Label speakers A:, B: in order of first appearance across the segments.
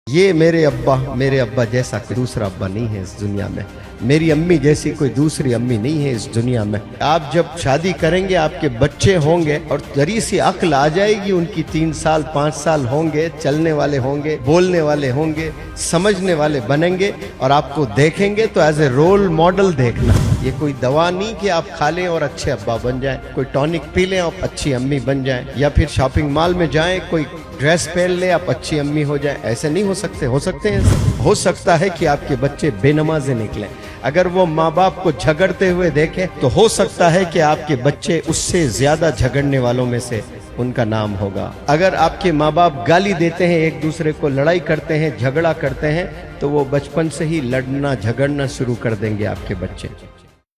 A: یہ میرے ابا جیسا کوئی دوسرا ابا نہیں ہے اس دنیا میں. میری امی جیسی کوئی دوسری امی نہیں ہے اس دنیا میں. آپ جب شادی کریں گے آپ کے بچے ہوں گے اور ذری سی عقل آ جائے گی ان کی. 3 سال 5 سال ہوں گے, چلنے والے ہوں گے, بولنے والے ہوں گے, سمجھنے والے بنیں گے اور آپ کو دیکھیں گے تو ایز اے رول ماڈل دیکھنا. یہ کوئی دوا نہیں کہ آپ کھا لیں اور اچھے ابا بن جائیں, کوئی ٹونک پی لیں اور اچھی امی بن جائیں, یا پھر شاپنگ مال میں جائیں کوئی ڈریس پہن لے آپ اچھی امی ہو جائیں. ایسے نہیں ہو سکتے ہیں. ہو سکتا ہے کہ آپ کے بچے بے نمازے نکلیں. اگر وہ ماں باپ کو جھگڑتے ہوئے دیکھیں تو ہو سکتا ہے کہ آپ کے بچے اس سے زیادہ جھگڑنے والوں میں سے ان کا نام ہوگا. اگر آپ کے ماں باپ گالی دیتے ہیں, ایک دوسرے کو لڑائی کرتے ہیں, جھگڑا کرتے ہیں, تو وہ بچپن سے ہی لڑنا جھگڑنا شروع کر دیں گے آپ کے بچے.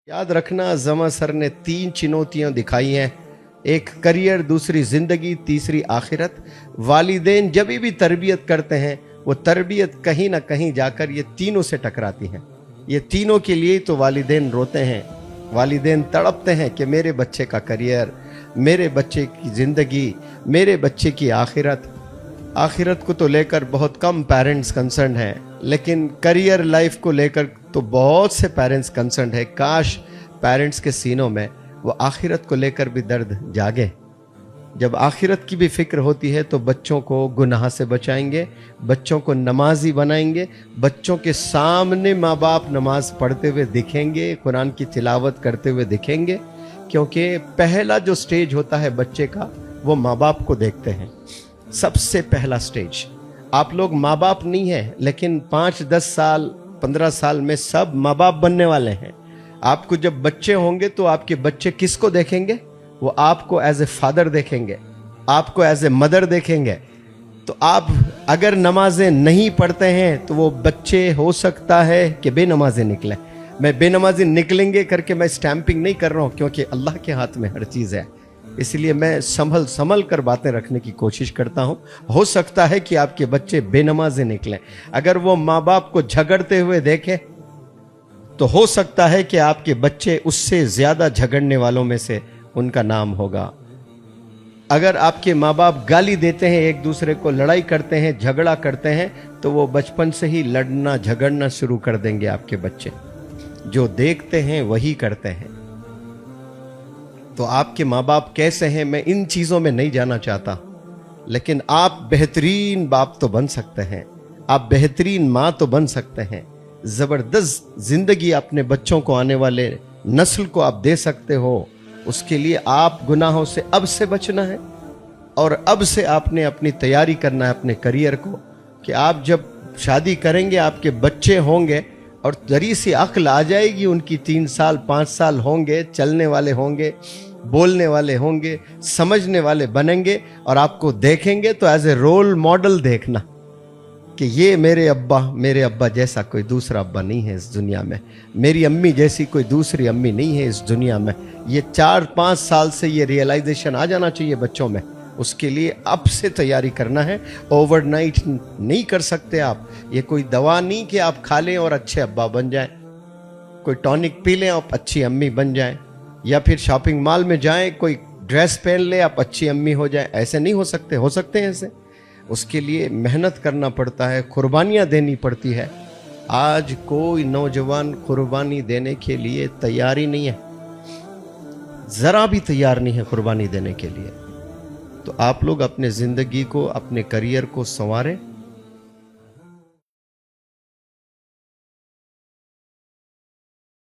A: یاد رکھنا, زماں سر نے 3 چنوتیاں دکھائی ہیں. ایک کریئر, دوسری زندگی, تیسری آخرت. والدین جب بھی تربیت کرتے ہیں وہ تربیت کہیں نہ کہیں جا کر یہ تینوں سے ٹکراتی ہیں. یہ تینوں کے لیے تو والدین روتے ہیں, والدین تڑپتے ہیں کہ میرے بچے کا کریئر, میرے بچے کی زندگی, میرے بچے کی آخرت. آخرت کو تو لے کر بہت کم پیرنٹس کنسرنڈ ہیں, لیکن کریئر لائف کو لے کر تو بہت سے پیرنٹس کنسرنڈ ہیں. کاش پیرنٹس کے سینوں میں وہ آخرت کو لے کر بھی درد جاگے. جب آخرت کی بھی فکر ہوتی ہے تو بچوں کو گناہ سے بچائیں گے, بچوں کو نمازی بنائیں گے, بچوں کے سامنے ماں باپ نماز پڑھتے ہوئے دکھیں گے, قرآن کی تلاوت کرتے ہوئے دکھیں گے. کیونکہ پہلا جو سٹیج ہوتا ہے بچے کا وہ ماں باپ کو دیکھتے ہیں. سب سے پہلا سٹیج. آپ لوگ ماں باپ نہیں ہیں, لیکن 5-10 سال 15 سال میں سب ماں باپ بننے والے ہیں. آپ کو جب بچے ہوں گے تو آپ کے بچے کس کو دیکھیں گے؟ وہ آپ کو ایز اے فادر دیکھیں گے, آپ کو ایز اے مدر دیکھیں گے. تو آپ اگر نمازیں نہیں پڑھتے ہیں تو وہ بچے ہو سکتا ہے کہ بے نمازیں نکلیں. میں بے نمازی نکلیں گے کر کے میں سٹیمپنگ نہیں کر رہا ہوں, کیونکہ اللہ کے ہاتھ میں ہر چیز ہے. اس لیے میں سنبھل کر باتیں رکھنے کی کوشش کرتا ہوں. ہو سکتا ہے کہ آپ کے بچے بے نمازیں نکلیں. اگر وہ ماں باپ کو جھگڑتے ہوئے دیکھیں تو ہو سکتا ہے کہ آپ کے بچے اس سے زیادہ جھگڑنے والوں میں سے ان کا نام ہوگا. اگر آپ کے ماں باپ گالی دیتے ہیں, ایک دوسرے کو لڑائی کرتے ہیں, جھگڑا کرتے ہیں, تو وہ بچپن سے ہی لڑنا جھگڑنا شروع کر دیں گے آپ کے بچے. جو دیکھتے ہیں وہی کرتے ہیں. تو آپ کے ماں باپ کیسے ہیں میں ان چیزوں میں نہیں جانا چاہتا, لیکن آپ بہترین باپ تو بن سکتے ہیں, آپ بہترین ماں تو بن سکتے ہیں. زبردست زندگی اپنے بچوں کو, آنے والے نسل کو آپ دے سکتے ہو. اس کے لیے آپ گناہوں سے اب سے بچنا ہے, اور اب سے آپ نے اپنی تیاری کرنا ہے اپنے کریئر کو, کہ آپ جب شادی کریں گے آپ کے بچے ہوں گے اور ذری سی عقل آ جائے گی ان کی. 3 سال 5 سال ہوں گے, چلنے والے ہوں گے, بولنے والے ہوں گے, سمجھنے والے بنیں گے, اور آپ کو دیکھیں گے تو ایز اے رول ماڈل دیکھنا کہ یہ میرے ابا جیسا کوئی دوسرا ابا نہیں ہے اس دنیا میں. میری امی جیسی کوئی دوسری امی نہیں ہے اس دنیا میں. یہ 4-5 سال سے یہ ریئلائزیشن آ جانا چاہیے بچوں میں. اس کے لیے اب سے تیاری کرنا ہے, اوور نائٹ نہیں کر سکتے آپ. یہ کوئی دوا نہیں کہ آپ کھا لیں اور اچھے ابا بن جائیں, کوئی ٹونک پی لیں آپ اچھی امی بن جائیں, یا پھر شاپنگ مال میں جائیں کوئی ڈریس پہن لیں آپ اچھی امی ہو جائیں. ایسے نہیں ہو سکتے ہیں ایسے. اس کے لیے محنت کرنا پڑتا ہے, قربانیاں دینی پڑتی ہے. آج کوئی نوجوان قربانی دینے کے لیے تیاری نہیں ہے, ذرا بھی تیار نہیں ہے قربانی دینے کے لیے. تو آپ لوگ اپنے زندگی کو, اپنے کریئر کو سنواریں,